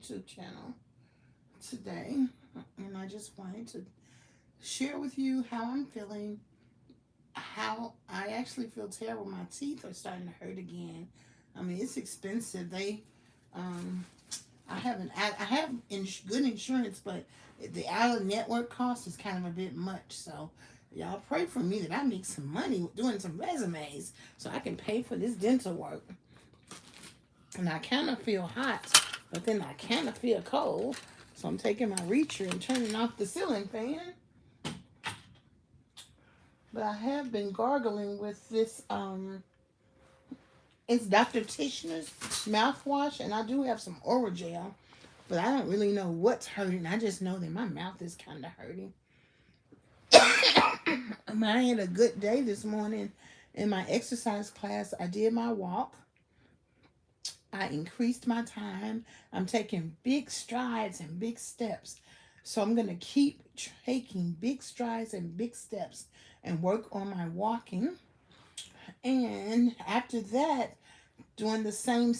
YouTube channel today, and I just wanted to share with you how I'm feeling. How I actually feel terrible. My teeth are starting to hurt again. I mean, it's expensive. Um, I have good insurance, but the out of network cost is kind of a bit much. So y'all pray for me that I make some money doing some resumes so I can pay for this dental work. And I kind of feel hot, but then I kind of feel cold. So I'm taking my reacher and turning off the ceiling fan. But I have been gargling with this, it's Dr. Tishner's mouthwash, and I do have some oral gel, but I don't really know what's hurting. I just know that my mouth is kind of hurting. I had a good day this morning in my exercise class. I did my walk. I increased my time. I'm taking big strides and big steps. So I'm going to keep taking big strides and big steps and work on my walking. And after that, doing the same,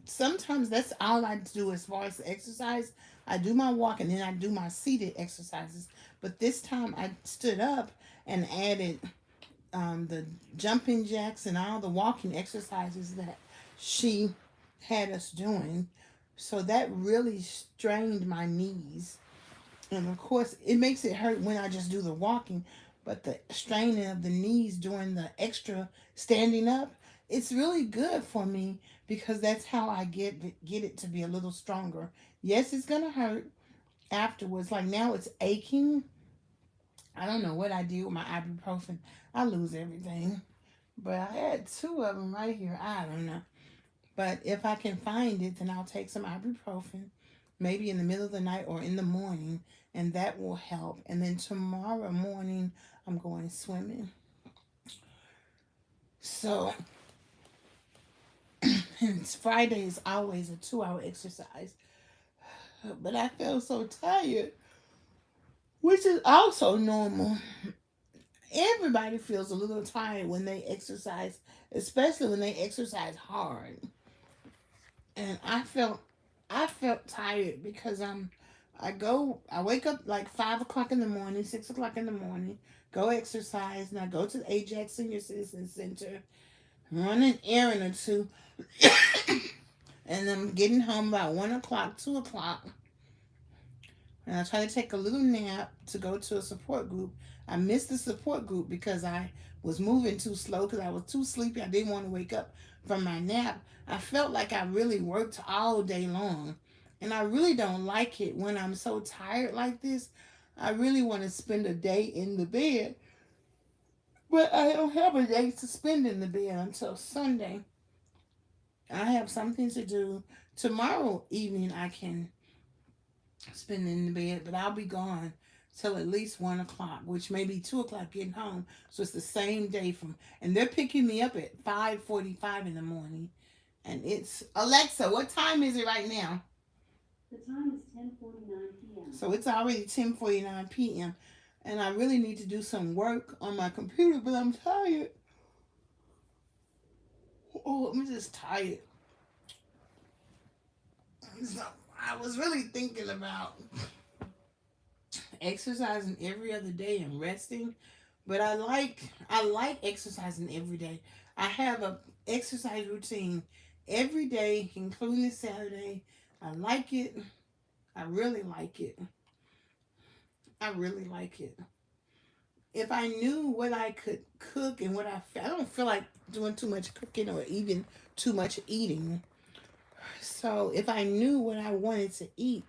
sometimes that's all I do as far as exercise. I do my walk and then I do my seated exercises. But this time I stood up and added the jumping jacks and all the walking exercises that she had us doing. So that really strained my knees. And of course, it makes it hurt when I just do the walking, but the straining of the knees doing the extra standing up, it's really good for me because that's how I get it to be a little stronger. Yes, it's gonna hurt afterwards. Like now, it's aching. I don't know what I did with my ibuprofen. I lose everything, but I had two of them right here. I don't know. But if I can find it, then I'll take some ibuprofen, maybe in the middle of the night or in the morning, and that will help. And then tomorrow morning, I'm going swimming. So, Friday is always a 2-hour exercise. But I feel so tired, which is also normal. Everybody feels a little tired when they exercise, especially when they exercise hard. And I felt tired because I wake up like 5 o'clock in the morning, 6 o'clock in the morning, go exercise, and I go to the Ajax Senior Citizen Center, run an errand or two, and I'm getting home about 1 o'clock, 2 o'clock, and I try to take a little nap to go to a support group. I missed the support group because I was moving too slow because I was too sleepy. I didn't want to wake up from my nap. I felt like I really worked all day long. And I really don't like it when I'm so tired like this. I really want to spend a day in the bed. But I don't have a day to spend in the bed until Sunday. I have something to do. Tomorrow evening I can spend in the bed, but I'll be gone till at least 1 o'clock, which may be 2 o'clock getting home. So it's the same day and they're picking me up at 5:45 in the morning. And it's, Alexa, what time is it right now? The time is 10:49 p.m. So it's already 10:49 p.m. And I really need to do some work on my computer, but I'm tired. Oh, I'm just tired. So I was really thinking about exercising every other day and resting, but I like exercising every day. I have a exercise routine every day, including Saturday. I like it. I really like it. I really like it. If I knew what I could cook and I don't feel like doing too much cooking or even too much eating. So if I knew what I wanted to eat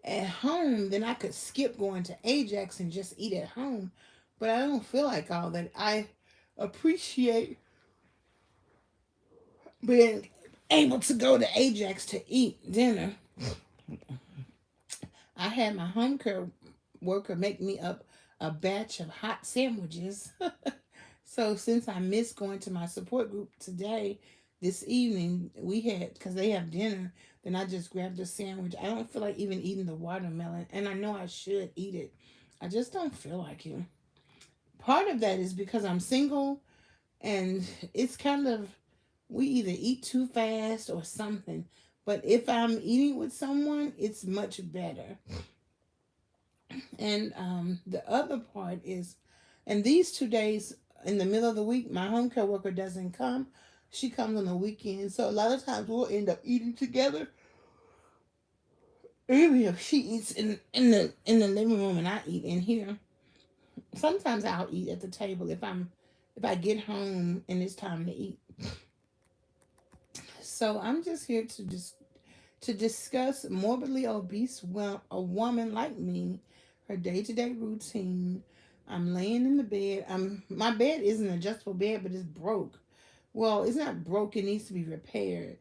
at home, then I could skip going to Ajax and just eat at home. But I don't feel like all that. I appreciate being able to go to Ajax to eat dinner. I had my home care worker make me up a batch of hot sandwiches. So since I missed going to my support group today, this evening, we had, because they have dinner, then I just grabbed a sandwich. I don't feel like even eating the watermelon, and I know I should eat it. I just don't feel like it. Part of that is because I'm single, and it's kind of, we either eat too fast or something. But if I'm eating with someone, it's much better. And the other part is, and these 2 days in the middle of the week, my home care worker doesn't come. She comes on the weekend. So a lot of times we'll end up eating together. Even if she eats in the living room and I eat in here, sometimes I'll eat at the table if I get home and it's time to eat. So I'm just here to discuss morbidly obese, well, a woman like me, her day-to-day routine. I'm laying in the bed. My bed is an adjustable bed, but it's broke. Well, it's not broke, it needs to be repaired.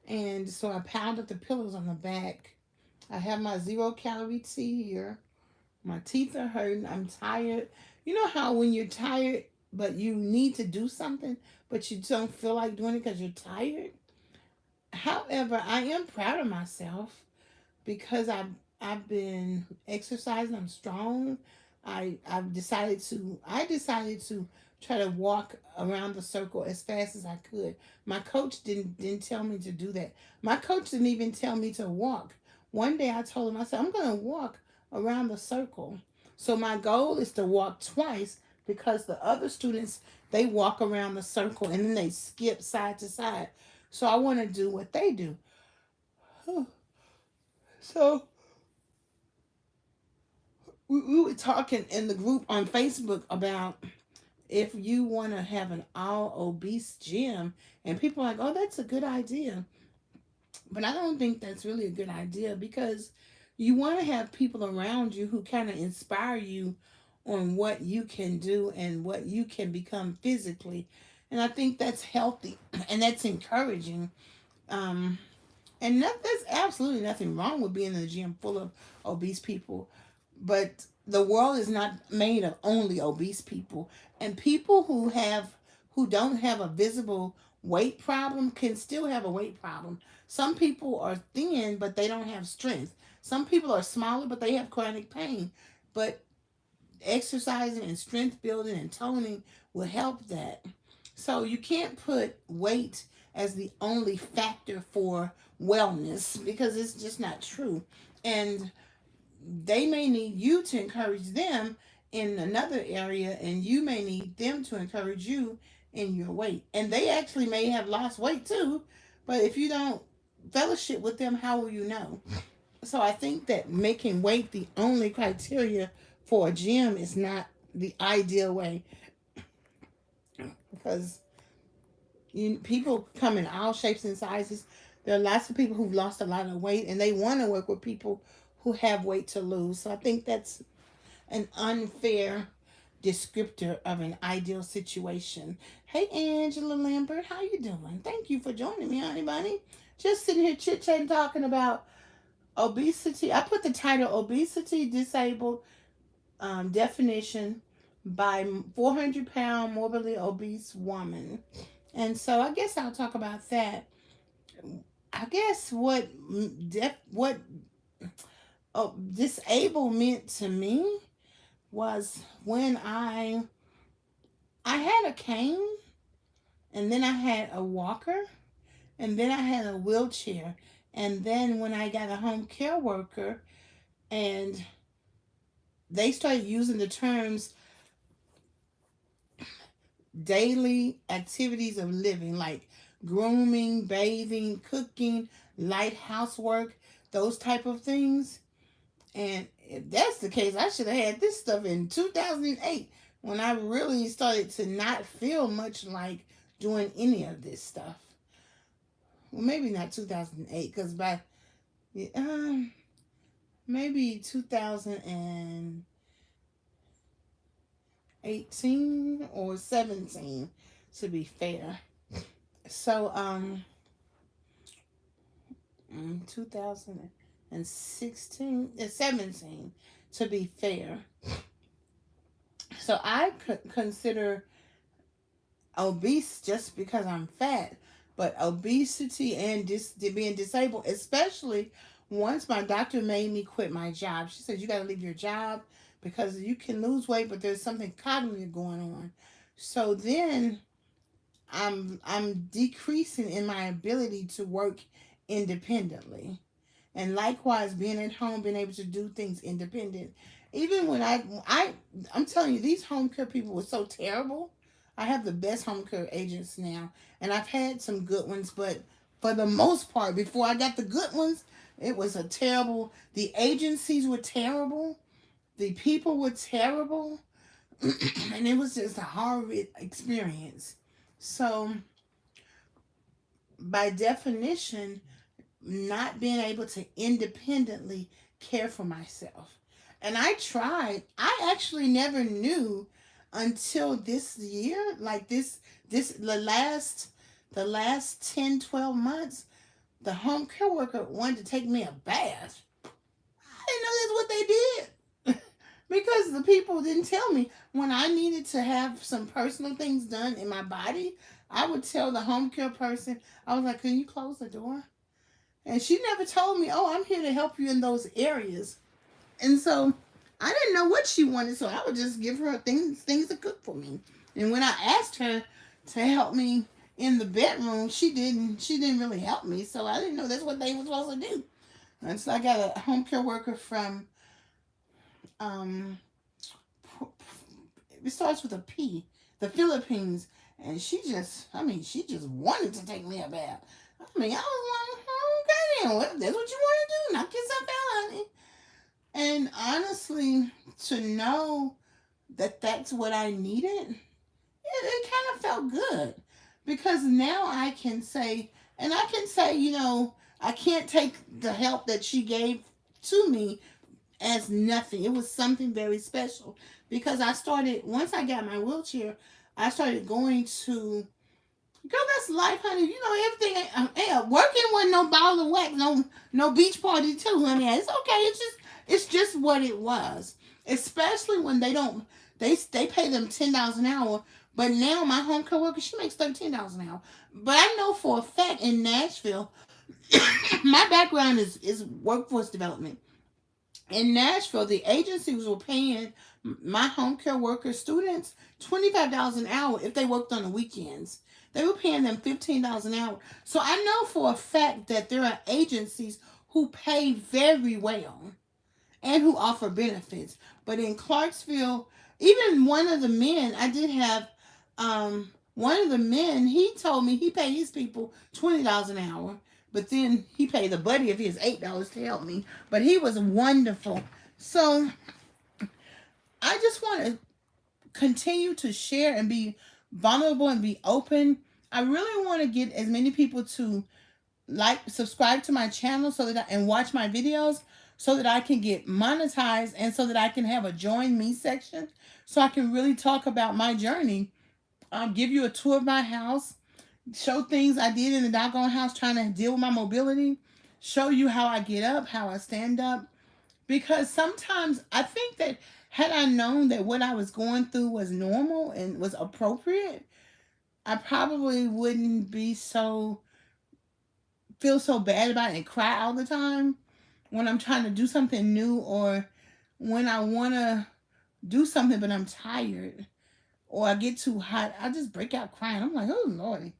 And so I piled up the pillows on the back. I have my 0 calorie tea here. My teeth are hurting. I'm tired. You know how when you're tired, but you need to do something, but you don't feel like doing it because you're tired? However, I am proud of myself because I've been exercising. I'm strong. I decided to try to walk around the circle as fast as I could. My coach didn't tell me to do that. My coach didn't even tell me to walk. One day I told him, I said, I'm gonna walk around the circle. So my goal is to walk twice because the other students, they walk around the circle and then they skip side to side. So I want to do what they do. So we were talking in the group on Facebook about if you want to have an all obese gym, and people are like, oh, that's a good idea. But I don't think that's really a good idea because you want to have people around you who kind of inspire you on what you can do and what you can become physically. And I think that's healthy and that's encouraging. Um, And there's absolutely nothing wrong with being in a gym full of obese people. But the world is not made of only obese people. And people who don't have a visible weight problem can still have a weight problem. Some people are thin but they don't have strength. Some people are smaller but they have chronic pain. But exercising and strength building and toning will help that. So you can't put weight as the only factor for wellness because it's just not true. And they may need you to encourage them in another area, and you may need them to encourage you in your weight. And they actually may have lost weight too, but if you don't fellowship with them, how will you know? So I think that making weight the only criteria for a gym is not the ideal way because people come in all shapes and sizes. There are lots of people who've lost a lot of weight and they want to work with people who have weight to lose. So I think that's an unfair descriptor of an ideal situation. Hey Angela Lambert, how you doing? Thank you for joining me, honey bunny. Just sitting here chit chatting talking about obesity. I put the title Obesity Disabled Definition by 400-pound morbidly obese woman. And so I guess I'll talk about that. I guess what disabled meant to me was when I had a cane, and then I had a walker, and then I had a wheelchair, and then when I got a home care worker and they started using the terms daily activities of living like grooming, bathing, cooking, light housework, those type of things. And if that's the case, I should have had this stuff in 2008 when I really started to not feel much like doing any of this stuff. Well, maybe not 2008 because by maybe 2018 or 17 to be fair. So 2016 17 to be fair. So I could consider obese just because I'm fat, but obesity and being disabled, especially once my doctor made me quit my job. She said you got to leave your job because you can lose weight, but there's something cognitive going on. So then I'm decreasing in my ability to work independently. And likewise, being at home, being able to do things independent. Even when I'm telling you, these home care people were so terrible. I have the best home care agents now, and I've had some good ones, but for the most part, before I got the good ones, it was a terrible. The agencies were terrible. The people were terrible, and it was just a horrible experience. So, by definition, not being able to independently care for myself. And I tried. I actually never knew until this year, like this the last 10, 12 months, the home care worker wanted to take me a bath. I didn't know that's what they did. Because the people didn't tell me when I needed to have some personal things done in my body. I would tell the home care person, I was like, "Can you close the door?" And she never told me, "Oh, I'm here to help you in those areas." And so I didn't know what she wanted, so I would just give her things to cook for me. And when I asked her to help me in the bedroom, she didn't really help me. So I didn't know that's what they were supposed to do. And so I got a home care worker from um it starts with a P, the Philippines, and she just wanted to take me a bath. I mean, I was like, okay, then, well, that's what you want to do. Knock yourself out, honey. And honestly, to know that that's what I needed, it kind of felt good because now I can say, I can't take the help that she gave to me as nothing. It was something very special because once I got my wheelchair, I started going to, girl, that's life, honey. Everything. Working with no ball of wax, no beach party too, honey. It's okay. It's just what it was. Especially when they pay them $10 an hour. But now my home care worker, she makes $13 an hour. But I know for a fact in Nashville, my background is workforce development. In Nashville, the agencies were paying my home care worker students $25 an hour if they worked on the weekends. They were paying them $15 an hour. So I know for a fact that there are agencies who pay very well and who offer benefits. But in Clarksville, even one of the men, I did have one of the men, he told me he paid his people $20 an hour. But then he paid the buddy of his $8 to help me. But he was wonderful. So I just want to continue to share and be vulnerable and be open. I really want to get as many people to subscribe to my channel and watch my videos so that I can get monetized and so that I can have a join me section so I can really talk about my journey. Give you a tour of my house, show things I did in the doggone house trying to deal with my mobility, show you how I get up, how I stand up. Because sometimes I think that had I known that what I was going through was normal and was appropriate, I probably wouldn't feel so bad about it and cry all the time when I'm trying to do something new or when I want to do something but I'm tired or I get too hot. I just break out crying. I'm like, oh, Lordy.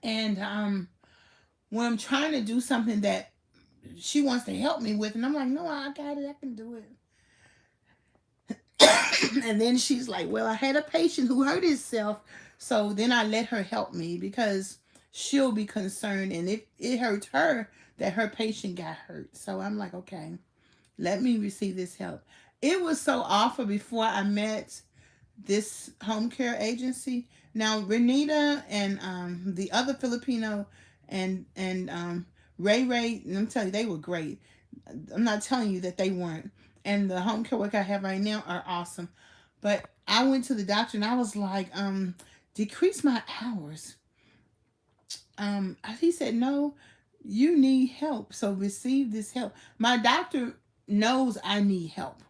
And when I'm trying to do something that she wants to help me with, and I'm like, no, I got it. I can do it. And then she's like, well, I had a patient who hurt himself. So then I let her help me because she'll be concerned. And it hurts her that her patient got hurt. So I'm like, okay, let me receive this help. It was so awful before I met this home care agency. Now, Renita and the other Filipino and Ray, and I'm telling you, they were great. I'm not telling you that they weren't. And the home care work I have right now are awesome. But I went to the doctor and I was like, decrease my hours. He said, no, you need help. So receive this help. My doctor knows I need help.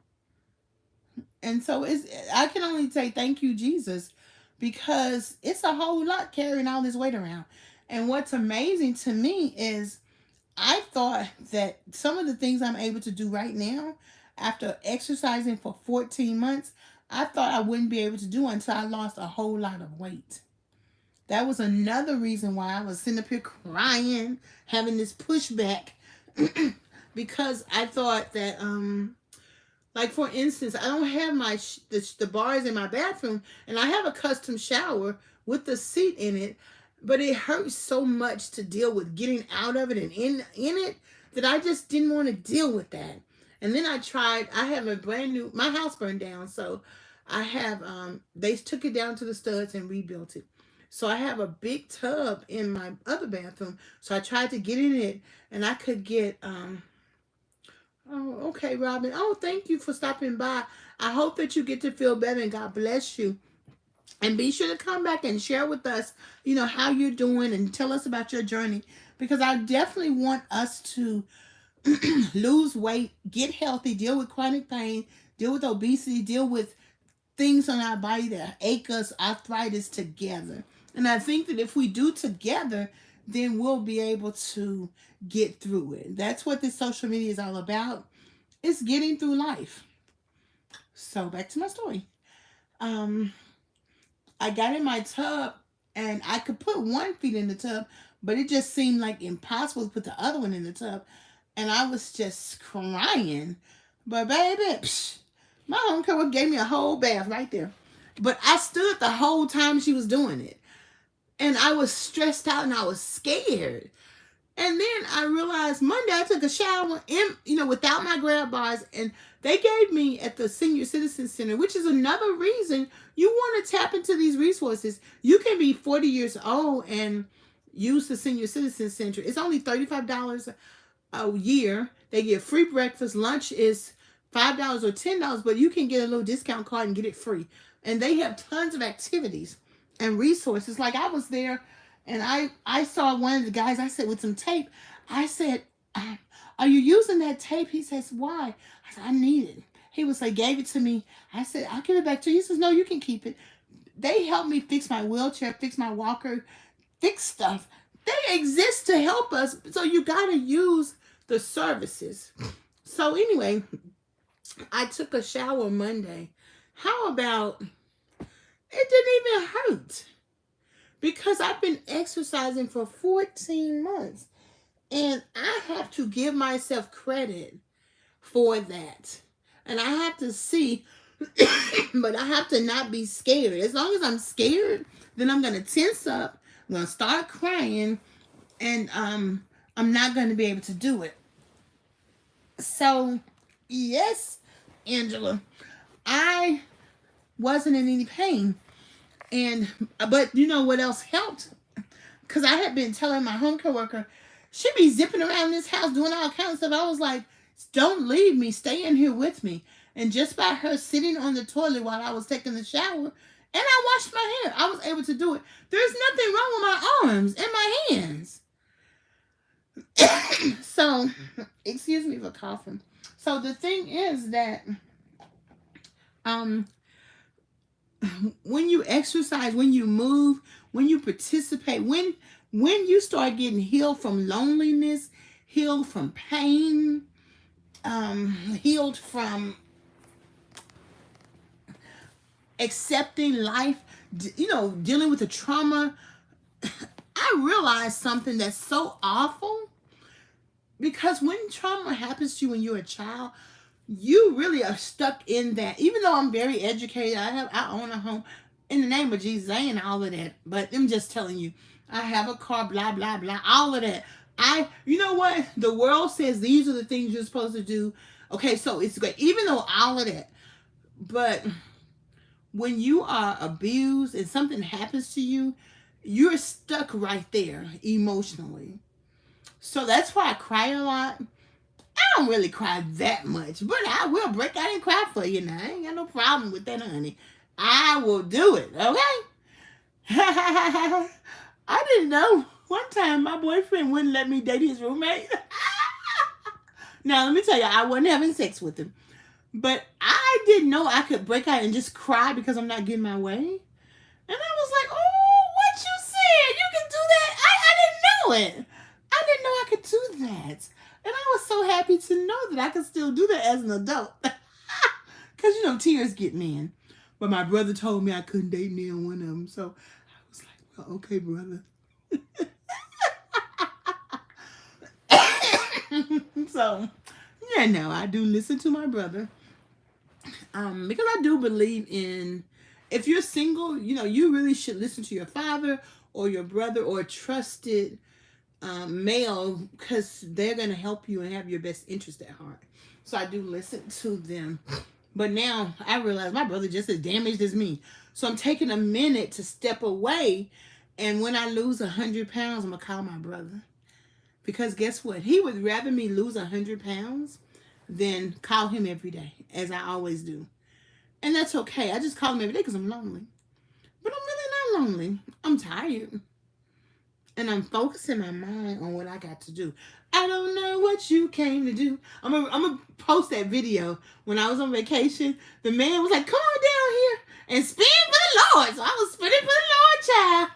And so I can only say thank you, Jesus, because it's a whole lot carrying all this weight around. And what's amazing to me is I thought that some of the things I'm able to do right now, after exercising for 14 months, I thought I wouldn't be able to do until I lost a whole lot of weight. That was another reason why I was sitting up here crying, having this pushback, because I thought that, like for instance, I don't have the bars in my bathroom, and I have a custom shower with the seat in it, but it hurts so much to deal with getting out of it and in it that I just didn't want to deal with that. And then I have a brand new, my house burned down, so I have, they took it down to the studs and rebuilt it. So I have a big tub in my other bathroom. So I tried to get in it, and I could get, oh, okay, Robin. Oh, thank you for stopping by. I hope that you get to feel better, and God bless you. And be sure to come back and share with us, how you're doing, and tell us about your journey, because I definitely want us to lose weight, get healthy, deal with chronic pain, deal with obesity, deal with things on our body that ache us, arthritis, together. And I think that if we do together, then we'll be able to get through it. That's what this social media is all about. It's getting through life. So back to my story. Um, I got in my tub, and I could put one feet in the tub, but it just seemed like impossible to put the other one in the tub. And I was just crying. But baby, my home care gave me a whole bath right there. But I stood the whole time she was doing it. And I was stressed out and I was scared. And then I realized Monday I took a shower without my grab bars, and they gave me at the Senior Citizen Center, which is another reason you want to tap into these resources. You can be 40 years old and use the Senior Citizen Center. It's only $35 a year. They get free breakfast. Lunch is $5 or $10, but you can get a little discount card and get it free. And they have tons of activities and resources. Like I was there, and I saw one of the guys, I said, with some tape, I said, are you using that tape? He says, why? I said, I need it. He was like, gave it to me. I said, I'll give it back to you. He says, no, you can keep it. They helped me fix my wheelchair, fix my walker, fix stuff. They exist to help us. So you got to use the services. So anyway, I took a shower Monday. How about, it didn't even hurt, because I've been exercising for 14 months, and I have to give myself credit for that. And I have to see, but I have to not be scared. As long as I'm scared, then I'm going to tense up, I'm going to start crying, and I'm not going to be able to do it. So, yes, Angela, I wasn't in any pain. But you know what else helped? Because I had been telling my home care worker, she be zipping around this house doing all kinds of stuff. I was like, don't leave me. Stay in here with me. And just by her sitting on the toilet while I was taking the shower, and I washed my hair, I was able to do it. There's nothing wrong with my arms and my hands. So, excuse me for coughing. So the thing is that when you exercise, when you move, when you participate, when you start getting healed from loneliness, healed from pain, healed from accepting life, dealing with the trauma, I realized something that's so awful. Because when trauma happens to you when you're a child, you really are stuck in that. Even though I'm very educated, I own a home. In the name of Jesus, I ain't all of that. But I'm just telling you, I have a car, blah, blah, blah, all of that. You know what? The world says these are the things you're supposed to do. Okay, so it's great. Even though all of that. But when you are abused and something happens to you, you're stuck right there emotionally. So that's why I cry a lot. I don't really cry that much, but I will break out and cry for you now. I ain't got no problem with that, honey. I will do it, okay? I didn't know. One time my boyfriend wouldn't let me date his roommate. Now, let me tell you, I wasn't having sex with him. But I didn't know I could break out and just cry because I'm not getting my way. And I was like, oh, what you said? You can do that? I didn't know it. I didn't know I could do that. And I was so happy to know that I could still do that as an adult. Because, tears get me in. But my brother told me I couldn't date neither one of them. So I was like, Okay, brother. So, yeah, no, I do listen to my brother. Because I do believe in, if you're single, you really should listen to your father or your brother or a trusted male, because they're going to help you and have your best interest at heart. So I do listen to them. But now I realize my brother just as damaged as me. So I'm taking a minute to step away. And when I lose 100 pounds, I'm going to call my brother. Because guess what? He would rather me lose 100 pounds than call him every day, as I always do. And that's okay. I just call him every day because I'm lonely. But I'm really not lonely. I'm tired. And I'm focusing my mind on what I got to do. I don't know what you came to do. I'm gonna post that video when I was on vacation. The man was like, "Come on down here and spin for the Lord." So I was spinning for the Lord, child.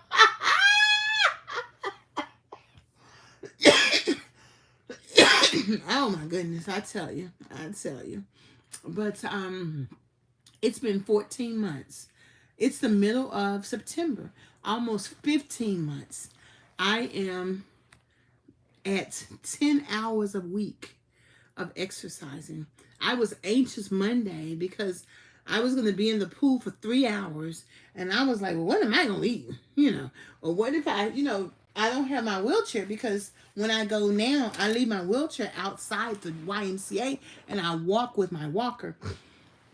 Oh my goodness, I tell you. But it's been 14 months. It's the middle of September. Almost 15 months. I am at 10 hours a week of exercising. I was anxious Monday because I was going to be in the pool for 3 hours. And I was like, well, what am I going to eat? Or what if I don't have my wheelchair, because when I go now, I leave my wheelchair outside the YMCA and I walk with my walker.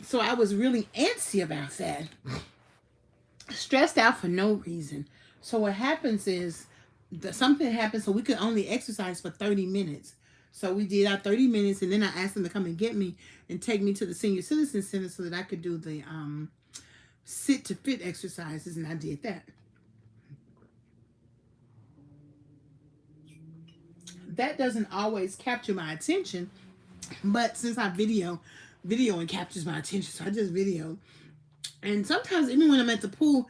So I was really antsy about that. Stressed out for no reason. So what happens is something happens, so we could only exercise for 30 minutes. So we did our 30 minutes, and then I asked them to come and get me and take me to the senior citizen center so that I could do the sit to fit exercises, and I did that. That doesn't always capture my attention, but since I video and captures my attention, so I just video. And sometimes even when I'm at the pool,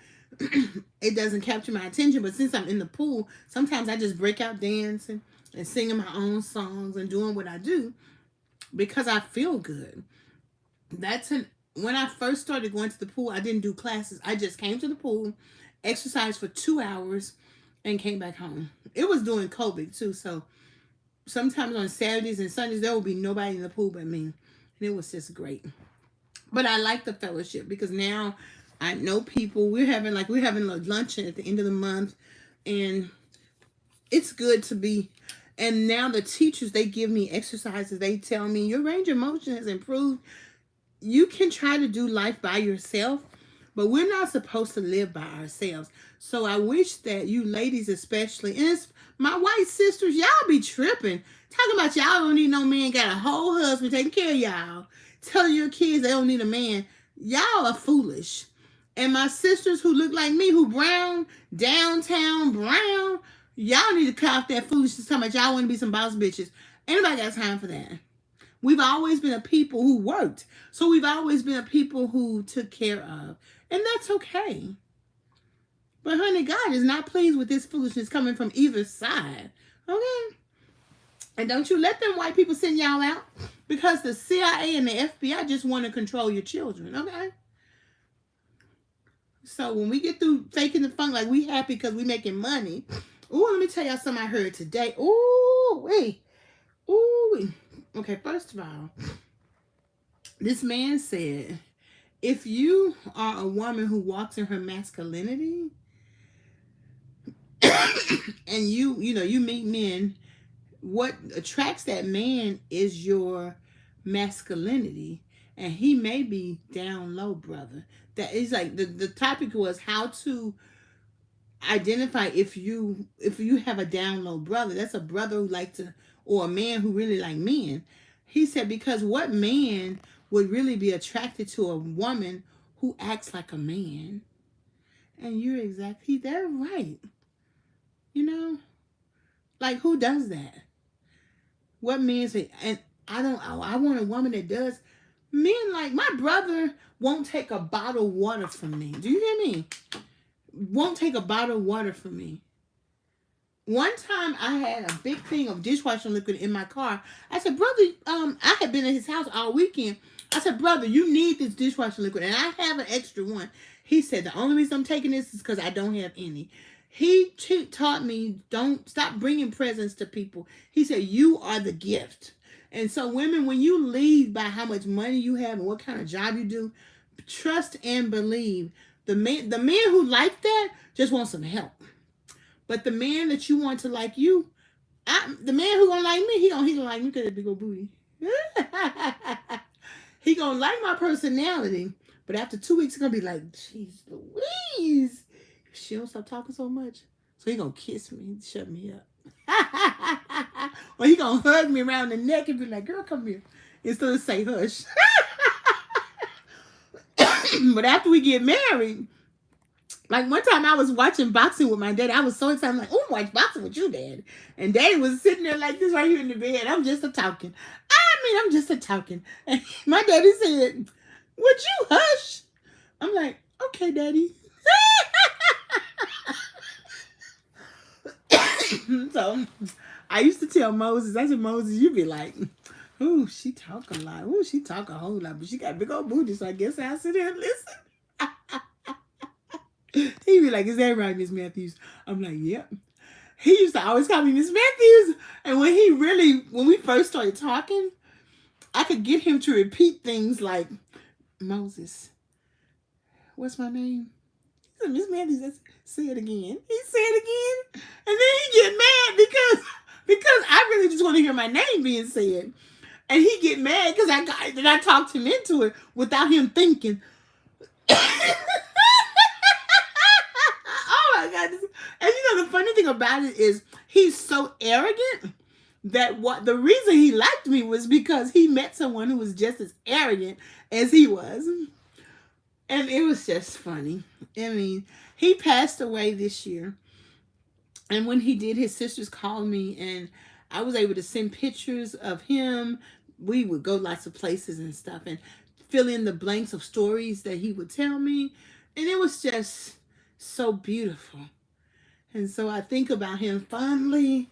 it doesn't capture my attention. But since I'm in the pool, sometimes I just break out dancing and singing my own songs and doing what I do because I feel good. When I first started going to the pool, I didn't do classes. I just came to the pool, exercised for 2 hours, and came back home. It was during COVID too, so sometimes on Saturdays and Sundays there would be nobody in the pool but me, and it was just great. But I like the fellowship because now I know people. We're having luncheon at the end of the month, and it's good to be. And now the teachers, they give me exercises. They tell me your range of motion has improved. You can try to do life by yourself, but we're not supposed to live by ourselves. So I wish that you ladies especially, and it's my white sisters, y'all be tripping. Talking about y'all don't need no man, got a whole husband taking care of y'all. Telling your kids they don't need a man. Y'all are foolish. And my sisters who look like me, who brown, downtown brown, y'all need to cut off that foolishness talking about y'all want to be some boss bitches. Anybody got time for that? We've always been a people who worked. So we've always been a people who took care of. And that's okay. But honey, God is not pleased with this foolishness coming from either side. Okay? And don't you let them white people send y'all out, because the CIA and the FBI just want to control your children, okay? So when we get through faking the funk like we happy because we making money. Ooh, let me tell y'all something I heard today. Ooh, wait. Ooh. Okay, first of all, this man said, if you are a woman who walks in her masculinity and you meet men, what attracts that man is your masculinity, and he may be down low, brother. That is like the topic was how to identify if you have a down low brother. That's a brother who like to, or a man who really like men. He said, because what man would really be attracted to a woman who acts like a man? And you're exactly there, right? Like, who does that? What men say? And I want a woman that does. Men, like my brother won't take a bottle of water from me. Do you hear me? Won't take a bottle of water from me. One time I had a big thing of dishwashing liquid in my car. I said, brother, I had been at his house all weekend. I said, brother, you need this dishwashing liquid, and I have an extra one. He said, the only reason I'm taking this is because I don't have any. taught me, don't stop bringing presents to people. He said, you are the gift. And so, women, when you lead by how much money you have and what kind of job you do, trust and believe. The man who like that just wants some help. But the man that you want to like you, the man who gonna like me, he gonna like me because of big old booty. He gonna like my personality, but after 2 weeks, he gonna be like, "Jeez, Louise, she don't stop talking so much." So he gonna kiss me, shut me up, or he gonna hug me around the neck and be like, "Girl, come here," instead of say hush. But after we get married, like one time I was watching boxing with my dad. I was so excited. I'm like, oh, watch boxing with you, Dad. And Daddy was sitting there like this right here in the bed. I'm just a talking. I'm just a talking. And my daddy said, would you hush? I'm like, okay, Daddy. So I used to tell Moses, I said, Moses, you be like, ooh, she talk a lot. Ooh, she talk a whole lot. But she got big old booty, so I guess I'll sit there and listen. He'd be like, is that right, Miss Matthews? I'm like, yep. He used to always call me Miss Matthews. And when we first started talking, I could get him to repeat things like, Moses, what's my name? He said, Miss Matthews. I said, say it again. He said it again. And then he get mad because I really just want to hear my name being said. And he get mad because I talked him into it without him thinking. Oh my God. And the funny thing about it is he's so arrogant that the reason he liked me was because he met someone who was just as arrogant as he was. And it was just funny. I mean, he passed away this year. And when he did, his sisters called me and I was able to send pictures of him. We would go lots of places and stuff and fill in the blanks of stories that he would tell me. And it was just so beautiful. And so I think about him fondly.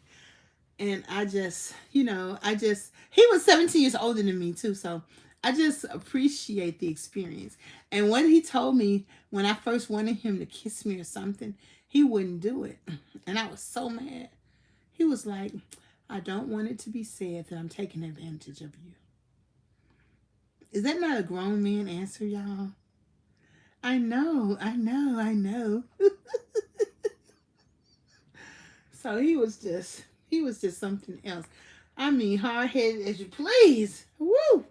And he was 17 years older than me too. So I just appreciate the experience. And what he told me when I first wanted him to kiss me or something, he wouldn't do it. And I was so mad. He was like, I don't want it to be said that I'm taking advantage of you. Is that not a grown man answer, y'all? I know. So he was just something else. I mean, hard-headed as you please. Woo!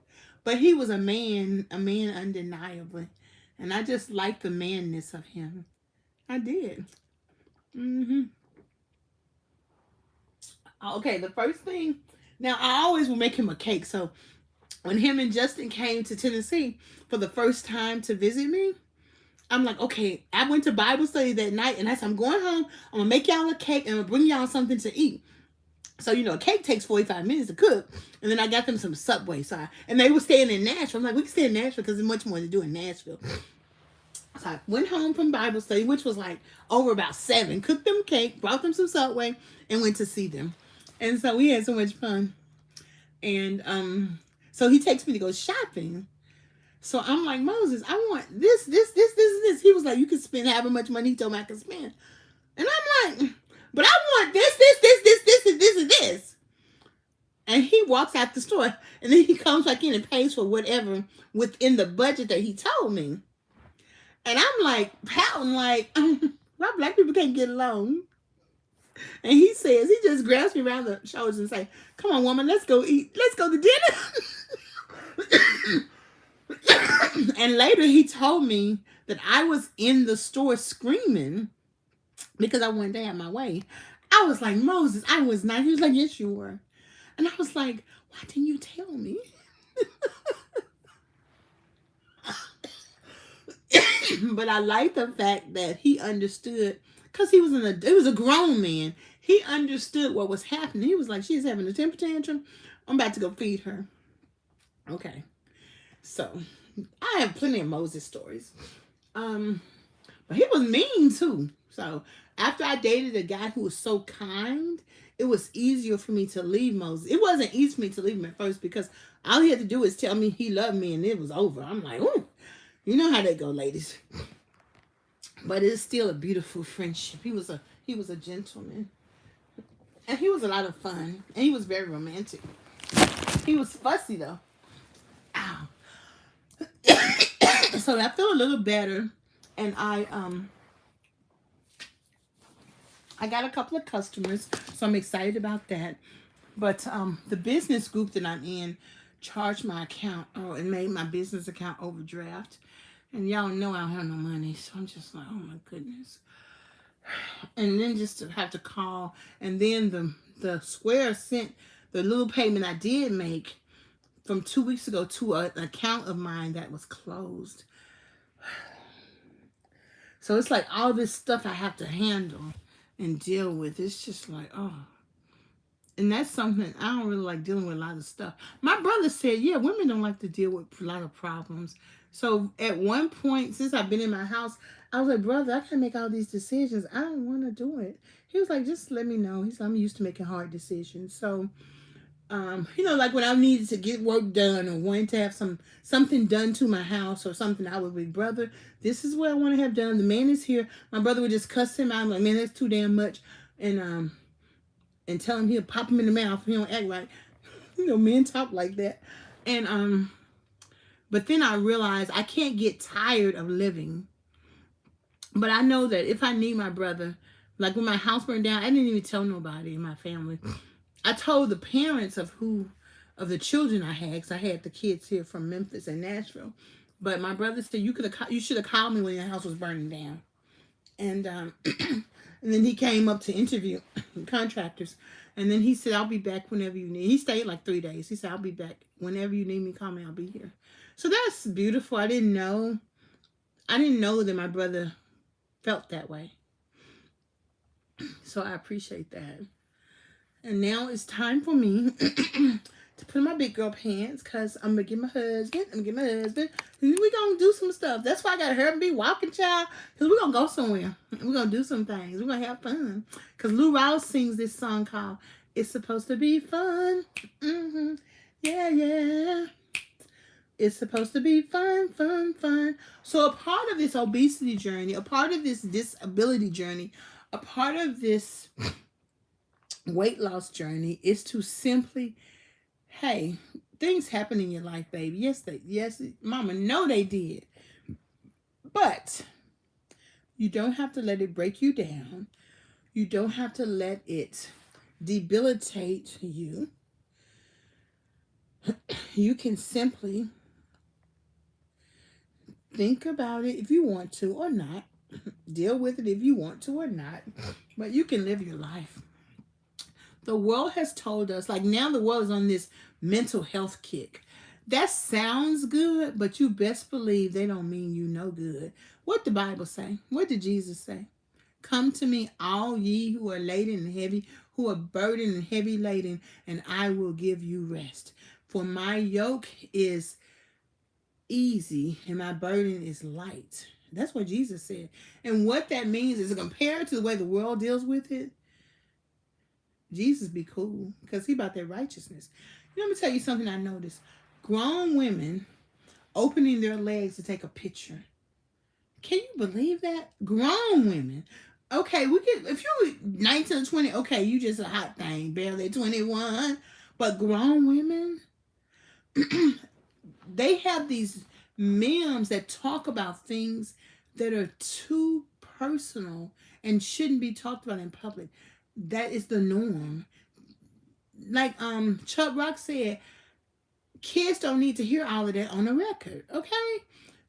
But he was a man undeniably. And I just liked the manness of him. I did. Okay, the first thing. Now, I always will make him a cake. So when him and Justin came to Tennessee for the first time to visit me, I'm like, okay, I went to Bible study that night and I said, I'm going home. I'm going to make y'all a cake and I'm going to bring y'all something to eat. So, a cake takes 45 minutes to cook. And then I got them some Subway. And they were staying in Nashville. I'm like, we can stay in Nashville because there's much more to do in Nashville. So I went home from Bible study, which was like over about 7, cooked them cake, brought them some Subway, and went to see them. And so we had so much fun. And so he takes me to go shopping. So I'm like, Moses, I want this. He was like, you can spend however much money he told me I could spend. And I'm like, but I want this, and this. And he walks out the store. And then he comes back in and pays for whatever within the budget that he told me. And I'm like, pouting like, why black people can't get along? And he just grabs me around the shoulders and say, come on, woman, let's go eat. Let's go to dinner. And later he told me that I was in the store screaming because I wanted to have my way. I was like, Moses, I was not. He was like, yes, you were. And I was like, why didn't you tell me? But I like the fact that he understood because he was a grown man. He understood what was happening. He was like, she's having a temper tantrum. I'm about to go feed her. Okay. So I have plenty of Moses stories. But he was mean too. So after I dated a guy who was so kind, it was easier for me to leave Moses. It wasn't easy for me to leave him at first because all he had to do is tell me he loved me and it was over. I'm like, ooh, you know how that go, ladies. But it's still a beautiful friendship. He was He was a gentleman. And he was a lot of fun. And he was very romantic. He was fussy though. Ow. So I feel a little better. And I got a couple of customers, so I'm excited about that. But the business group that I'm in charged my account and made my business account overdraft. And y'all know I don't have no money, so I'm just like, oh my goodness. And then just to have to call, and then the Square sent the little payment I did make from 2 weeks ago to an account of mine that was closed. So it's like all this stuff I have to handle and deal with. It's just like, oh. And that's something I don't really like, dealing with a lot of stuff. My brother said, yeah, women don't like to deal with a lot of problems. So at one point, since I've been in my house, I was like, brother, I can't make all these decisions. I don't want to do it. He was like, just let me know. He said, I'm used to making hard decisions. So, like when I needed to get work done or wanted to have something done to my house or something, I would be, brother, this is what I want to have done. The man is here. My brother would just cuss him out. I'm like, man, that's too damn much. And tell him he'll pop him in the mouth if he don't act right. Men talk like that. And but then I realized I can't get tired of living. But I know that if I need my brother, like when my house burned down, I didn't even tell nobody in my family. I told the parents of the children I had, because I had the kids here from Memphis and Nashville. But my brother said, you should have called me when your house was burning down. And and then he came up to interview contractors. And then he said, I'll be back whenever you need. He stayed like 3 days. He said, I'll be back. Whenever you need me, call me. I'll be here. So that's beautiful. I didn't know that my brother felt that way. So I appreciate that. And now it's time for me to put on my big girl pants, because I'm going to get my husband. And we're going to do some stuff. That's why I got to hurry and be walking, child, because we're going to go somewhere. We're going to do some things. We're going to have fun. Because Lou Rawls sings this song called It's Supposed to Be Fun. Mm-hmm. Yeah, yeah. It's supposed to be fun, fun, fun. So a part of this obesity journey, a part of this disability journey, a part of this weight loss journey is to simply, hey, things happen in your life, baby. Yes, mama, no, they did. But you don't have to let it break you down. You don't have to let it debilitate you. You can simply think about it if you want to or not. Deal with it if you want to or not. But you can live your life. The world has told us, like now the world is on this mental health kick. That sounds good, but you best believe they don't mean you no good. What the Bible say? What did Jesus say? Come to me, all ye who are laden and heavy, who are burdened and heavy laden, and I will give you rest. For my yoke is easy and my burden is light. That's what Jesus said. And what that means is, compared to the way the world deals with it, Jesus be cool, because he about that righteousness. Let me tell you something I noticed. Grown women opening their legs to take a picture. Can you believe that? Grown women. Okay, we could, if you're 19 or 20, okay, you just a hot thing, barely 21. But grown women, they have these memes that talk about things that are too personal and shouldn't be talked about in public. That is the norm. Like Chuck Rock said, kids don't need to hear all of that on the record, okay?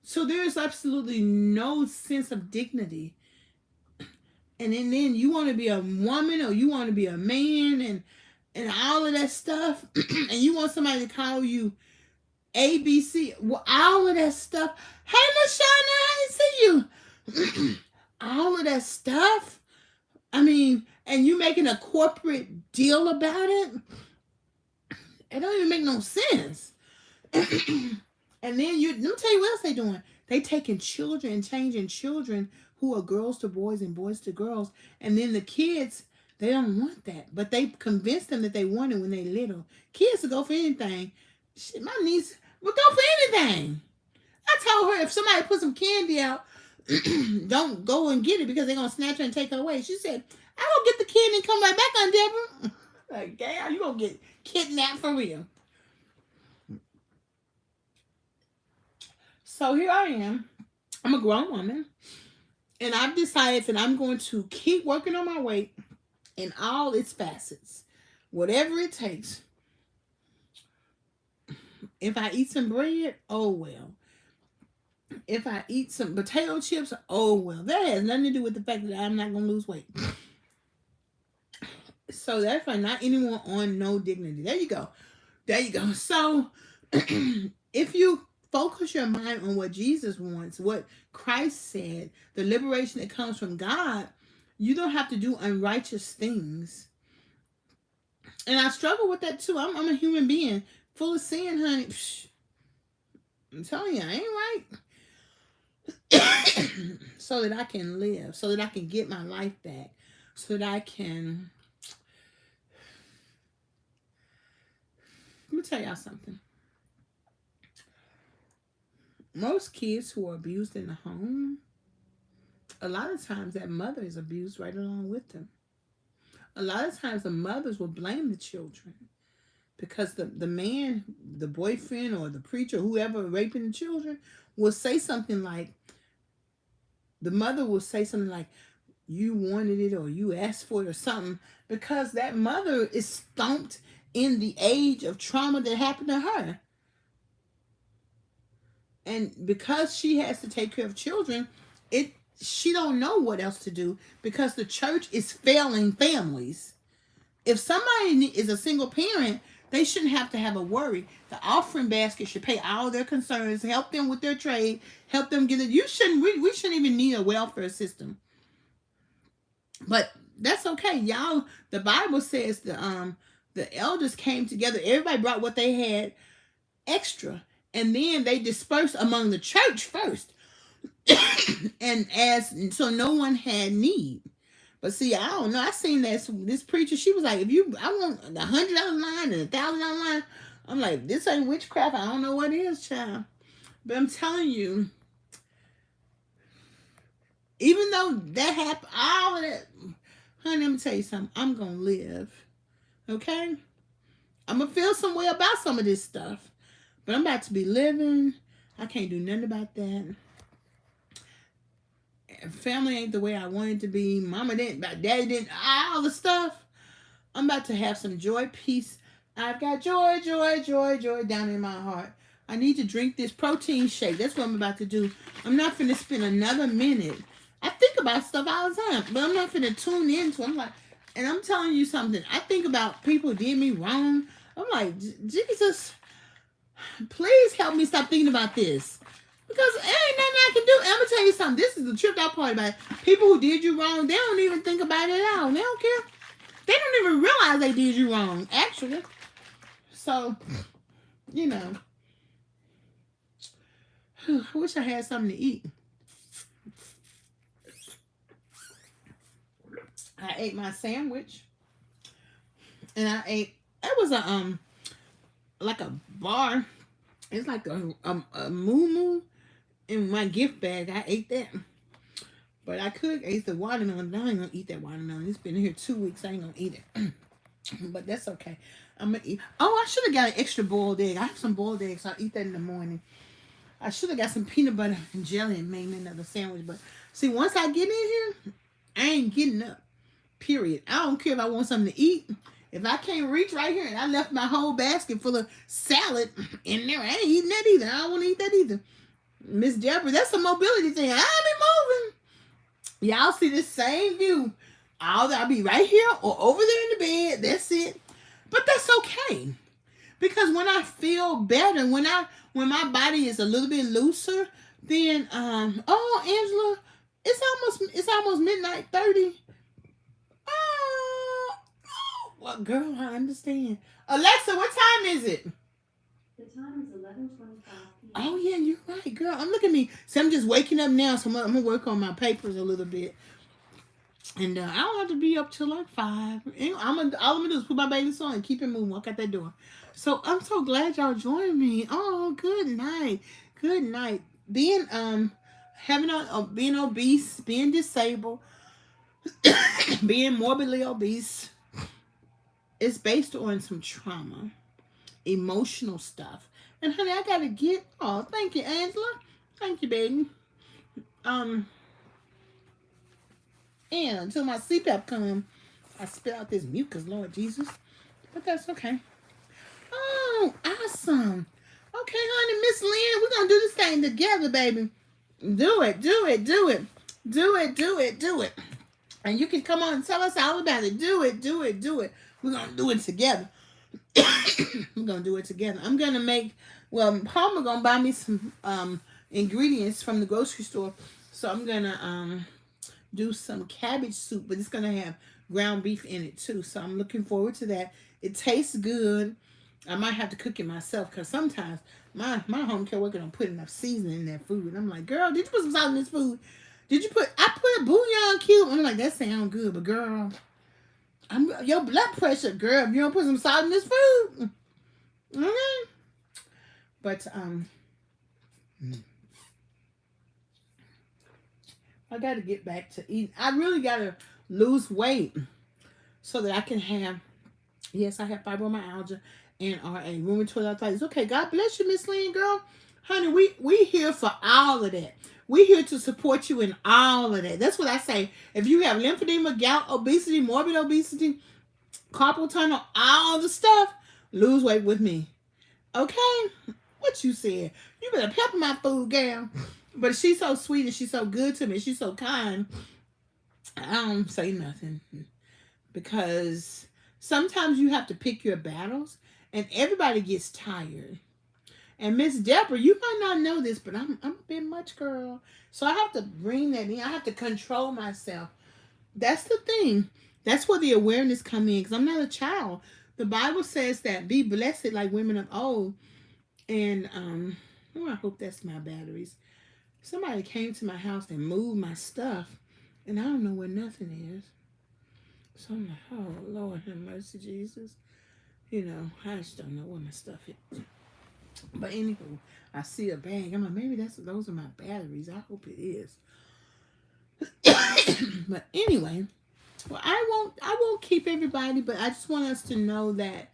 So there's absolutely no sense of dignity. And then you want to be a woman or you want to be a man and all of that stuff, and you want somebody to call you ABC, all of that stuff. Hey, LaShawna, I didn't see you. All of that stuff. I mean, and you making a corporate deal about it. It don't even make no sense. And then let me tell you what else they doing. They taking children and changing children who are girls to boys and boys to girls. And then the kids, they don't want that. But they convince them that they want it when they little. Kids will go for anything. Shit, my niece would go for anything. I told her if somebody put some candy out, don't go and get it because they're going to snatch her and take her away. She said, I go get the kid and come right back on Deborah. Like, damn, you gonna get kidnapped for real. So here I am. I'm a grown woman. And I've decided that I'm going to keep working on my weight in all its facets. Whatever it takes. If I eat some bread, oh well. If I eat some potato chips, oh well. That has nothing to do with the fact that I'm not going to lose weight. So that's why not anyone on no dignity. There you go. There you go. So if you focus your mind on what Jesus wants, what Christ said, the liberation that comes from God, you don't have to do unrighteous things. And I struggle with that too. I'm a human being full of sin, honey. Psh, I'm telling you, I ain't right. So that I can live, so that I can get my life back, so that I can. Let me tell y'all something. Most kids who are abused in the home, a lot of times that mother is abused right along with them. A lot of times the mothers will blame the children because the man, the boyfriend or the preacher, whoever raping the children, will say something like, the mother will say something like, you wanted it or you asked for it or something, because that mother is stumped in the age of trauma that happened to her. And because she has to take care of children, she don't know what else to do because the church is failing families. If somebody is a single parent, they shouldn't have to have a worry. The offering basket should pay all their concerns, help them with their trade, help them get it. We shouldn't even need a welfare system. But that's okay, y'all. The Bible says the elders came together. Everybody brought what they had extra, and then they dispersed among the church first. And so no one had need. But see, I don't know. I seen this preacher. She was like, I want the $100 line and $1,000 line. I'm like, this ain't witchcraft. I don't know what it is, child. But I'm telling you, even though that happened, all of that, honey, let me tell you something. I'm gonna live, okay? I'm gonna feel some way about some of this stuff, but I'm about to be living. I can't do nothing about that. Family ain't the way I wanted it to be. Mama didn't, daddy didn't, all the stuff. I'm about to have some joy, peace. I've got joy down in my heart. I need to drink this protein shake. That's what I'm about to do. I'm not finna spend another minute. I think about stuff all the time, but I'm not finna tune into it. I'm like, and I'm telling you something. I think about people who did me wrong. I'm like, Jesus, please help me stop thinking about this. Because there ain't nothing I can do. And I'm going to tell you something. This is the tripped out part about it. People who did you wrong, they don't even think about it at all. They don't care. They don't even realize they did you wrong, actually. So, you know. I wish I had something to eat. I ate my sandwich. And I ate, it was like a bar. It's like a moo-moo. In my gift bag, I ate that. But I could eat the watermelon. But I ain't gonna eat that watermelon. It's been here 2 weeks. I ain't gonna eat it. But that's okay. I'm gonna eat. Oh, I should have got an extra boiled egg. I have some boiled eggs. I'll eat that in the morning. I should have got some peanut butter and jelly and made me another sandwich. But see, once I get in here, I ain't getting up. Period. I don't care if I want something to eat. If I can't reach right here and I left my whole basket full of salad in there, I ain't eating that either. I don't want to eat that either. Miss Deborah, that's a mobility thing. I'll be moving. Y'all see this same view. I'll be right here or over there in the bed. That's it. But that's okay. Because when I feel better, when my body is a little bit looser, then Angela, it's almost midnight 30. Well, girl, I understand. Alexa, what time is it? The time is 11:25 p.m. Oh, yeah, you're right, girl. Look at me. So I'm just waking up now, so I'm going to work on my papers a little bit. And I don't have to be up till like 5. All I'm going to do is put my babies on and keep it moving, walk out that door. So I'm so glad y'all joined me. Oh, good night. Good night. Being obese, being disabled, Being morbidly obese is based on some trauma, emotional stuff. And honey, I gotta get. Oh, thank you, Angela. Thank you, baby. Um, and until my CPAP come, I spit out this mucus, Lord Jesus. But that's okay. Oh, awesome. Okay, honey, Miss Lynn, we're gonna do this thing together, baby. Do it, do it, do it, do it, do it, do it. And you can come on and tell us all about it. Do it, do it, do it. We're gonna do it together. We're gonna do it together. I'm gonna make. Well, Palmer gonna buy me some ingredients from the grocery store, so I'm gonna do some cabbage soup, but it's gonna have ground beef in it too. So I'm looking forward to that. It tastes good. I might have to cook it myself because sometimes my home care worker don't put enough seasoning in their food. And I'm like, girl, did you put some salt in this food? Did you put? I put a bouillon cube. I'm like, that sounds good, but girl, your blood pressure, girl. If you don't put some salt in this food, okay. But I got to get back to eating. I really got to lose weight so that I can have. Yes, I have fibromyalgia and RA, rheumatoid arthritis. Okay, God bless you, Miss Lynn, girl. Honey, we here for all of that. We here to support you in all of that. That's what I say. If you have lymphedema, gout, obesity, morbid obesity, carpal tunnel, all the stuff, lose weight with me. Okay? What you said? You better pepper my food, girl. But she's so sweet and she's so good to me. She's so kind. I don't say nothing. Because sometimes you have to pick your battles and everybody gets tired. And Miss Deborah, you might not know this, but I'm a bit much, girl. So I have to bring that in. I have to control myself. That's the thing. That's where the awareness come in, because I'm not a child. The Bible says that be blessed like women of old. And oh, I hope that's my batteries. Somebody came to my house and moved my stuff, and I don't know where nothing is. So I'm like, oh Lord have mercy, Jesus. You know, I just don't know where my stuff is. But anywho, I see a bag. I'm like, maybe those are my batteries. I hope it is. But anyway, well, I won't keep everybody, but I just want us to know that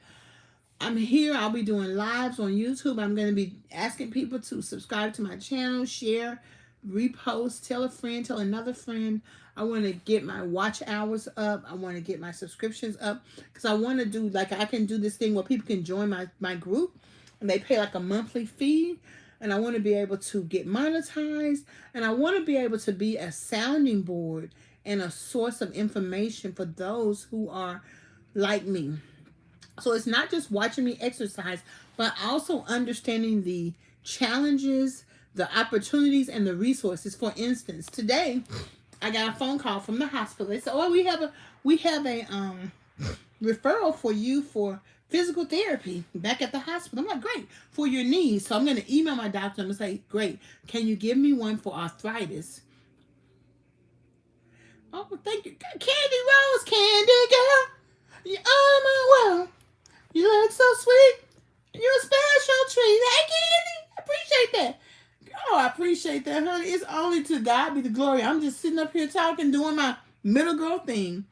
I'm here. I'll be doing lives on YouTube. I'm going to be asking people to subscribe to my channel, share, repost, tell a friend, tell another friend. I want to get my watch hours up. I want to get my subscriptions up, because I want to do, like, I can do this thing where people can join my group and they pay like a monthly fee. And I want to be able to get monetized. And I want to be able to be a sounding board and a source of information for those who are like me. So it's not just watching me exercise, but also understanding the challenges, the opportunities, and the resources. For instance, today I got a phone call from the hospital. They said, "Oh, we have a referral for you for physical therapy back at the hospital." I'm like, "Great, for your knees." So I'm going to email my doctor and say, "Great, can you give me one for arthritis?" Oh, thank you, Candy Rose, Candy girl. You are my world. You look so sweet. You're a special treat. Hey, Candy, I appreciate that. Oh, I appreciate that, honey. It's only to God be the glory. I'm just sitting up here talking, doing my middle girl thing.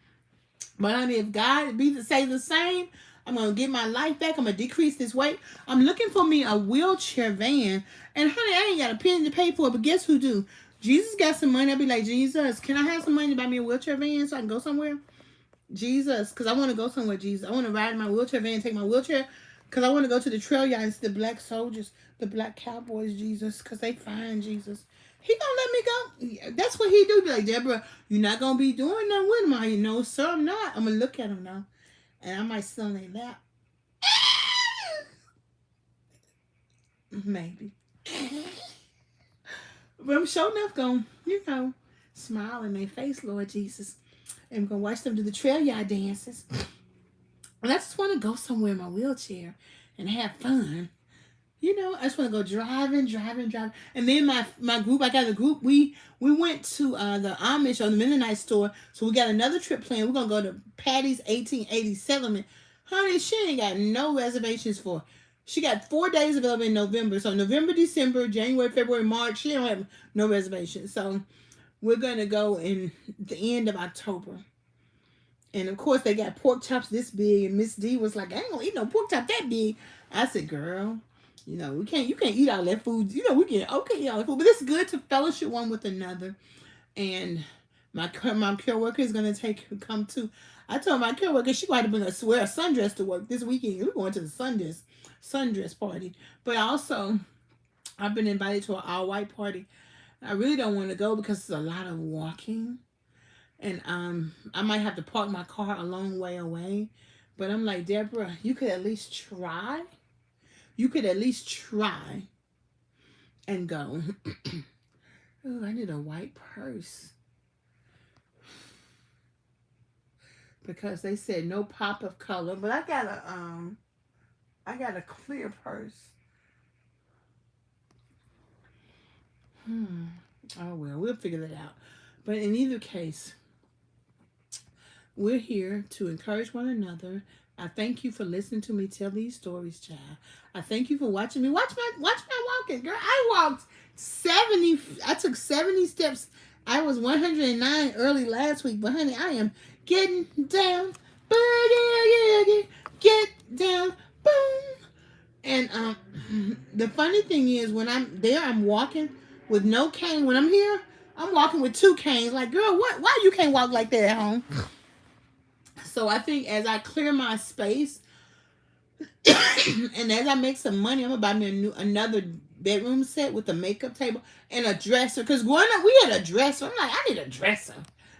But honey, if God be to say the same, I'm gonna get my life back. I'm gonna decrease this weight. I'm looking for me a wheelchair van. And honey, I ain't got a penny to pay for it, but guess who do? Jesus got some money. I'll be like, Jesus, can I have some money to buy me a wheelchair van so I can go somewhere? Jesus, because I want to go somewhere, Jesus. I want to ride in my wheelchair van, take my wheelchair, because I want to go to the trail yard and see the black soldiers, the black cowboys, Jesus, because they fine, Jesus. He gonna let me go. That's what he do. Be like, Deborah, you're not gonna be doing nothing with him. I, no, sir, I'm not. I'm gonna look at him now, and I might sit on their lap. Maybe. But I'm sure enough gonna, smile in their face, Lord Jesus. And I'm going to watch them do the trail yard dances. And I just want to go somewhere in my wheelchair and have fun. I just want to go driving. And then my group, I got a group. We went to the Amish or the Mennonite store. So we got another trip planned. We're going to go to Patty's 1880 settlement. Honey, she ain't got no reservations for. She got 4 days available in November. So November, December, January, February, March. She don't have no reservations. So We're gonna go in the end of October. And of course they got pork chops this big, and Miss D was like, I ain't gonna eat no pork chop that big. I said, girl, we can't you can't eat all that food. We can okay eat all that food. But it's good to fellowship one with another. And my coworker is gonna come too. I told my coworker she got to wear a sundress to work this weekend. We're going to the sundress party. But also I've been invited to an all white party. I really don't want to go because it's a lot of walking, and I might have to park my car a long way away. But I'm like, Deborah, you could at least try. You could at least try and go. Oh, I need a white purse because they said no pop of color. But I got a clear purse. Oh well, we'll figure that out. But in either case, we're here to encourage one another. I thank you for listening to me tell these stories, child. I thank you for watching me. Watch my walking, girl. I walked 70. I took 70 steps. I was 109 early last week, but honey, I am getting down, boogie, get down, boom. And the funny thing is, when I'm there, I'm walking with no cane. When I'm here, I'm walking with two canes. Like, girl, what? Why you can't walk like that at home? So I think as I clear my space and as I make some money, I'm gonna buy me another bedroom set with a makeup table and a dresser. Cause growing up, we had a dresser. I'm like, I need a dresser.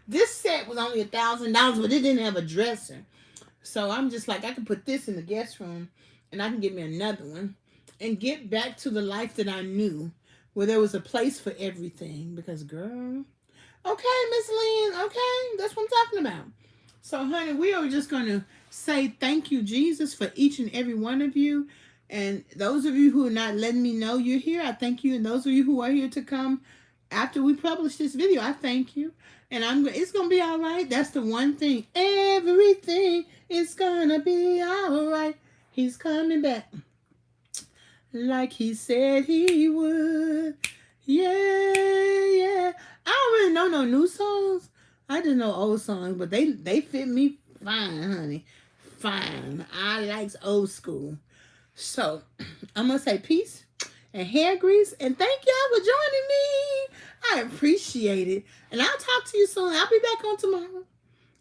This set was only $1,000, but it didn't have a dresser. So I'm just like, I can put this in the guest room, and I can get me another one, and get back to the life that I knew, where there was a place for everything. Because, girl, okay, Miss Lynn, okay, that's what I'm talking about. So, honey, we are just going to say thank you, Jesus, for each and every one of you. And those of you who are not letting me know you're here, I thank you. And those of you who are here to come after we publish this video, I thank you. And it's going to be all right. That's the one thing. Everything is going to be all right. He's coming back like he said he would. Yeah, yeah. I don't really know no new songs. I just know old songs, but they fit me fine, honey. Fine. I likes old school. So, I'm going to say peace and hair grease, and thank y'all for joining me. I appreciate it. And I'll talk to you soon. I'll be back on tomorrow.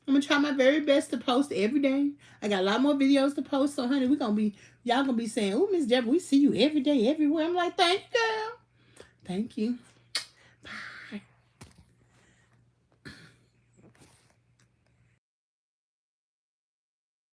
I'm going to try my very best to post every day. I got a lot more videos to post, so honey, y'all going to be saying, oh, Miss Deborah, we see you every day, everywhere. I'm like, thank you, girl. Thank you.